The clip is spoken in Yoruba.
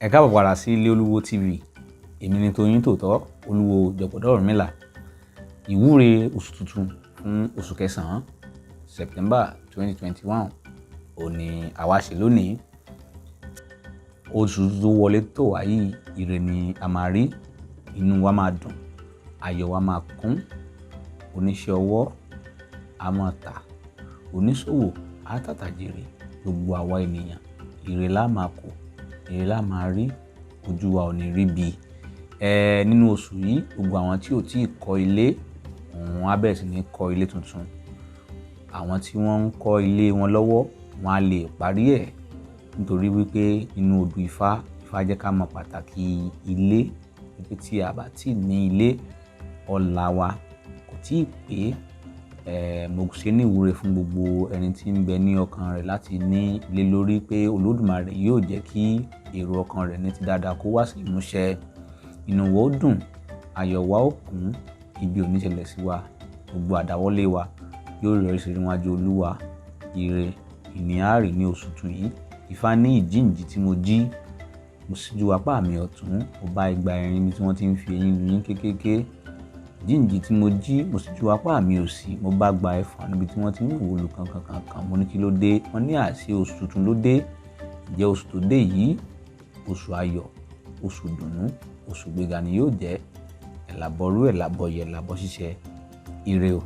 Ẹ káàbọ̀ padà sí ilé Oluwo TV. Èmi ni Tóyìn tòótọ́, Oluwo Jogbodo Orunmila. Ìwúre oṣù tuntun fún oṣù kẹsàn-án, September 2021, òní àwa ṣe lónìí. Oṣù tó wọlé tó wá yìí, ire ni a máa rí, inú wa máa dùn, ayọ̀ wa máa kún, oníṣẹ́ ọwọ́ a máa tà, oníṣòwò á tàtà jèrè, gbogbo àwa ènìyàn ire la máa kó, ire la máa rí, ojú wa ò ní rí bí. Nínú oṣù yìí, gbogbo àwọn tí ò tí ì kọ́ ilé, wọ́n á bẹ̀rẹ̀ sí ní kọ́ ilé tuntun. Àwọn tí wọ́n ń kọ́ ilé wọn lọ́wọ́, wọ́n á lè parí ẹ̀ nítorí wípé inú odù Ifá jẹ́ ká mọ̀ pàtàkì ilé. Wípé tí a bá tí ní ilé, ọlá wa kò tí ì pé. Mo ṣe ní ìwúre fún gbogbo ẹni tí ń bẹ ní ọkàn rẹ̀ láti ní ilé lórí pé Olódùmarè yóò jẹ́ kí èrò ọkàn rẹ̀ ní ti dáadáa kó wá sí ìmúṣẹ. Inú wa ó dùn, ayọ̀ wa ó kún, ibi ò ní ṣẹlẹ̀ sí wa, gbogbo àdáwọ́lé wa yóò yọrí sí níwájú Olúwa. Ire ìní á rí ní oṣù tuntun yìí. Ifá ní ìjíǹjí tí mo jí, mo ṣíjú apá mi ọ̀tún, mo bá igba erin tí wọ́n ti ń fi eyín lu yín kékéké. Ìjíǹjí tí mo jí, mo ṣíjú apá mi òsì, mo bá gba ẹfà níbi tí wọ́n ti ń wò lù kankan. Mo ní kí ló dé? Wọ́n ní àṣé oṣù tuntun ló dé. Ǹjẹ́ oṣù tó dé yìí, oṣù ayọ̀, oṣù dùnnú, oṣù gbéga ni yóò jẹ́. Ẹ̀làbọ̀rú, ẹ̀làbọ̀yẹ̀, ẹ̀làbọ̀ ṣíṣe. Ire o.